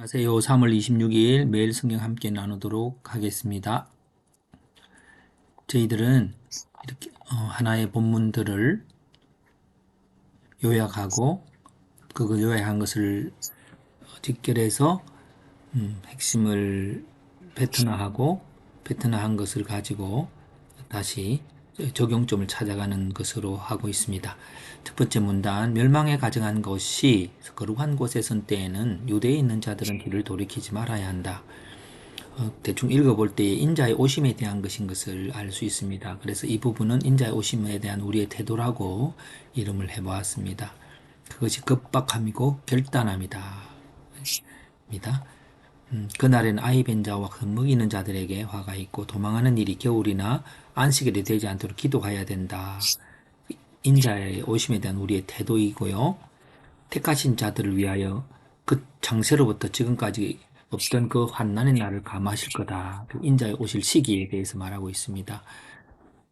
안녕하세요. 3월 26일 매일 성경 함께 나누도록 하겠습니다. 저희들은 이렇게 하나의 본문들을 요약하고 그 요약한 것을 직결해서 핵심을 패턴화한 것을 가지고 다시 적용점을 찾아가는 것으로 하고 있습니다. 첫 번째 문단, 멸망에 가증한 것이 거룩한 곳에 선 때에는 유대에 있는 자들은 뒤를 돌이키지 말아야 한다. 대충 읽어볼 때 인자의 오심에 대한 것인 것을 알 수 있습니다. 그래서 이 부분은 인자의 오심에 대한 우리의 태도라고 이름을 해보았습니다. 그것이 급박함이고 결단함이다. 그날에는 아이 벤 자와 흠먹이는 자들에게 화가 있고 도망하는 일이 겨울이나 안식일이 되지 않도록 기도해야 된다. 인자의 오심에 대한 우리의 태도이고요. 택하신 자들을 위하여 그 창세로부터 지금까지 없던 그 환난의 날을 감하실 거다. 그 인자의 오실 시기에 대해서 말하고 있습니다.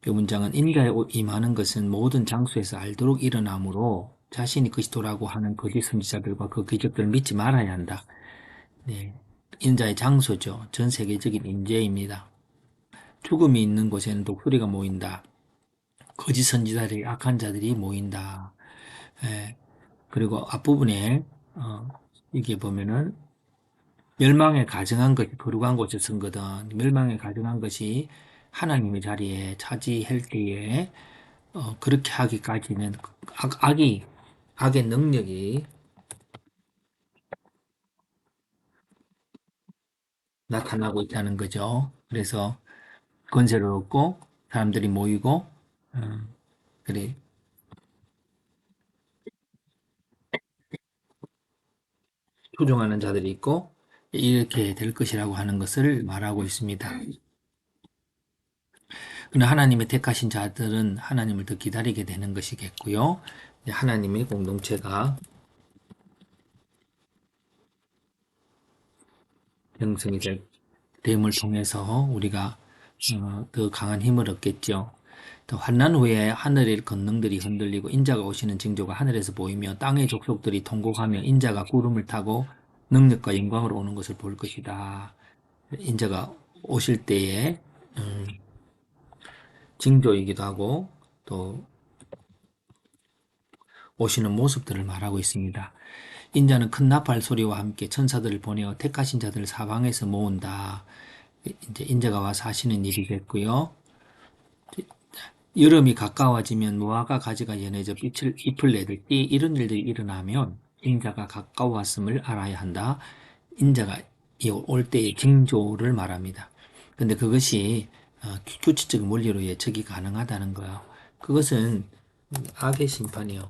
이 문장은 인자의 임하는 것은 모든 장소에서 알도록 일어나므로 자신이 그리스도라고 하는 거짓 선지자들과 그 기적들을 믿지 말아야 한다. 네. 인자의 장소죠. 전 세계적인 인재입니다. 죽음이 있는 곳에는 독수리가 모인다. 거짓 선지자들이 악한 자들이 모인다. 예. 그리고 앞부분에 이게 보면은 멸망에 가증한 것이 거룩한 곳에 선 거든 멸망에 가증한 것이 하나님의 자리에 차지할 때에 그렇게 하기까지는 악의 능력이 나타나고 있다는 거죠. 그래서 권세를 얻고 사람들이 모이고 그래 추종하는 자들이 있고 이렇게 될 것이라고 하는 것을 말하고 있습니다. 그러나 하나님의 택하신 자들은 하나님을 더 기다리게 되는 것이겠고요. 하나님의 공동체가 형성이 됨을 통해서 우리가 더 강한 힘을 얻겠죠. 또 환난 후에 하늘의 권능들이 흔들리고 인자가 오시는 징조가 하늘에서 보이며 땅의 족속들이 통곡하며 인자가 구름을 타고 능력과 영광으로 오는 것을 볼 것이다. 인자가 오실 때에 징조이기도 하고 또 오시는 모습들을 말하고 있습니다. 인자는 큰 나팔 소리와 함께 천사들을 보내어 택하신 자들을 사방에서 모은다. 이제 인자가 와서 하시는 일이겠고요. 여름이 가까워지면 무화과 가지가 연해져 잎을 내릴 때 이런 일들이 일어나면 인자가 가까웠음을 알아야 한다. 인자가 올 때의 징조를 말합니다. 근데 그것이 규칙적인 원리로 예측이 가능하다는 거예요. 그것은 악의 심판이요.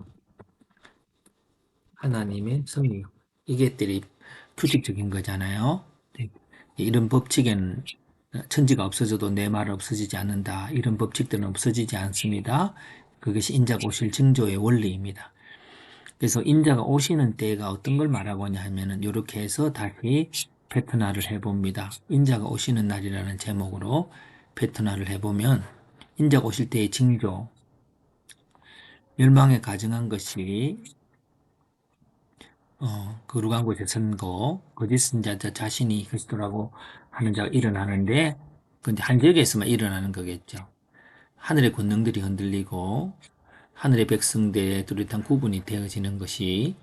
하나님의 섭리. 이게들이 규칙적인 거잖아요. 네. 이런 법칙에는 천지가 없어져도 내 말 없어지지 않는다. 이런 법칙들은 없어지지 않습니다. 그것이 인자가 오실 징조의 원리입니다. 그래서 인자가 오시는 때가 어떤 걸 말하고 있냐 하면은 이렇게 해서 다시 패턴화를 해봅니다. 인자가 오시는 날이라는 제목으로 패턴화를 해보면 인자가 오실 때의 징조, 멸망에 가증한 것이 거룩한 곳에 선거, 거짓 선자자 자신이 그리스도라고 하는 자가 일어나는데, 근데 한 지역에서만 일어나는 거겠죠. 하늘의 권능들이 흔들리고, 하늘의 백성들의 뚜렷한 구분이 되어지는 것이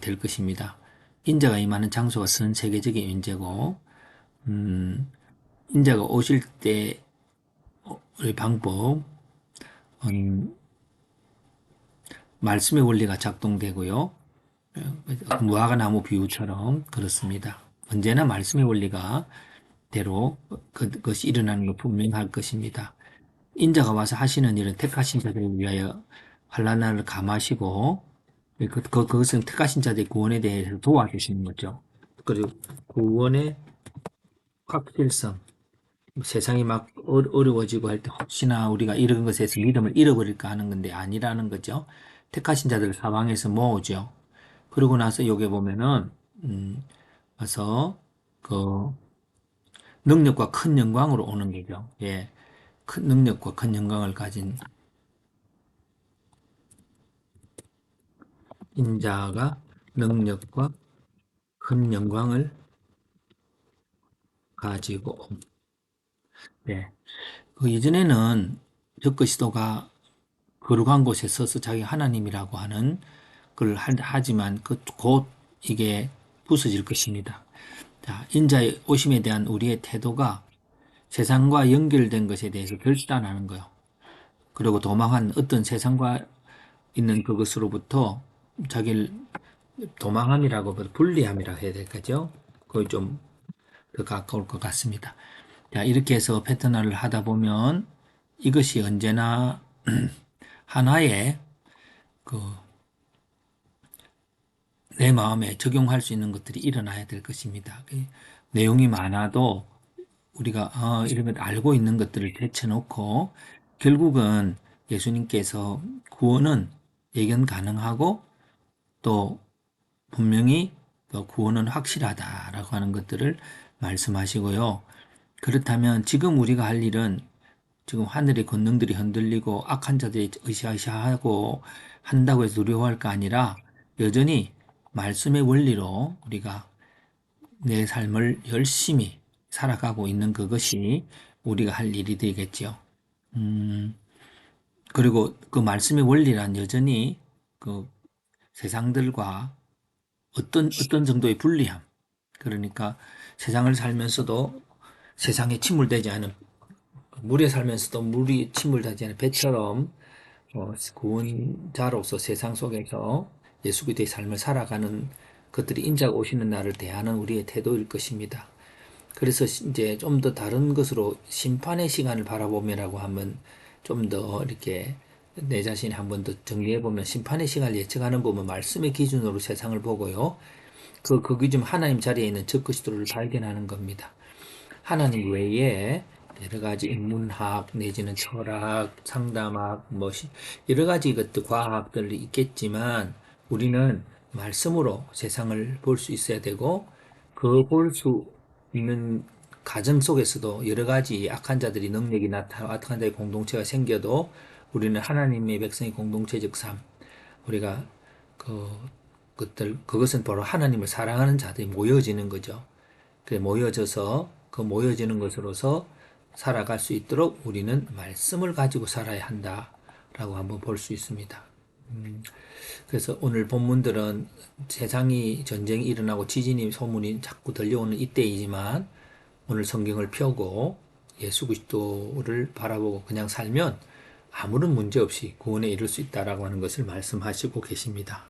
될 것입니다. 인자가 임하는 장소가 전 세계적인 인재고, 인자가 오실 때의 방법, 말씀의 원리가 작동되고요. 무화과 나무 비유처럼 그렇습니다. 언제나 말씀의 원리가 대로 그것이 일어나는 것 분명할 것입니다. 인자가 와서 하시는 일은 택하신 자들을 위하여 환난을 감하시고 그것은 택하신 자들의 구원에 대해서 도와주시는 거죠. 그리고 구원의 확실성, 세상이 막 어려워지고 할 때 혹시나 우리가 이런 것에서 믿음을 잃어버릴까 하는 건데 아니라는 거죠. 택하신 자들을 사방에서 모으죠. 그러고 나서 여기 보면은 와서 그 능력과 큰 영광으로 오는 거죠. 예. 큰 능력과 큰 영광을 가진 인자가 능력과 큰 영광을 가지고, 네. 그 이전에는 적그리스도가 거룩한 곳에 서서 자기 하나님이라고 하는 걸 하지만 곧 이게 부서질 것입니다. 자, 인자의 오심에 대한 우리의 태도가 세상과 연결된 것에 대해서 결단하는 거요. 그리고 도망한 어떤 세상과 있는 그것으로부터 자기를 도망함이라고 분리함이라고 해야 될까죠? 거의 좀 더 가까울 것 같습니다. 자, 이렇게 해서 패턴화를 하다 보면 이것이 언제나 하나의 그 내 마음에 적용할 수 있는 것들이 일어나야 될 것입니다. 내용이 많아도 우리가 이런 걸 알고 있는 것들을 제쳐놓고 결국은 예수님께서 구원은 예견 가능하고 또 분명히 그 구원은 확실하다라고 하는 것들을 말씀하시고요. 그렇다면 지금 우리가 할 일은 지금 하늘의 권능들이 흔들리고 악한 자들이 으쌰으쌰하고 한다고 해서 두려워할 거 아니라 여전히 말씀의 원리로 우리가 내 삶을 열심히 살아가고 있는 그것이 우리가 할 일이 되겠죠. 그리고 그 말씀의 원리란 여전히 그 세상들과 어떤 정도의 불리함. 그러니까 세상을 살면서도 세상에 침몰되지 않은, 물에 살면서도 물이 침몰되지 않은 배처럼 구원자로서 세상 속에서 예수 그리스도의 삶을 살아가는 것들이 인자가 오시는 날을 대하는 우리의 태도일 것입니다. 그래서 이제 좀 더 다른 것으로 심판의 시간을 바라보며라고 하면 좀 더 이렇게 내 자신이 한번 더 정리해 보면 심판의 시간을 예측하는 부분 말씀의 기준으로 세상을 보고요. 그 기준 하나님 자리에 있는 적그리스도를 발견하는 겁니다. 하나님 외에 여러 가지 인문학 내지는 철학, 상담학, 여러 가지 것들 과학들이 있겠지만 우리는 말씀으로 세상을 볼 수 있어야 되고 그 볼 수 있는 가정 속에서도 여러 가지 악한 자들이 능력이 나타나고 악한 자의 공동체가 생겨도 우리는 하나님의 백성의 공동체적 삶, 우리가 그 그것은 바로 하나님을 사랑하는 자들이 모여지는 거죠. 그 모여져서 그 모여지는 것으로서 살아갈 수 있도록 우리는 말씀을 가지고 살아야 한다라고 한번 볼 수 있습니다. 그래서 오늘 본문들은 세상이 전쟁이 일어나고 지진이 소문이 자꾸 들려오는 이때이지만 오늘 성경을 펴고 예수 그리스도를 바라보고 그냥 살면 아무런 문제 없이 구원에 이를 수 있다라고 하는 것을 말씀하시고 계십니다.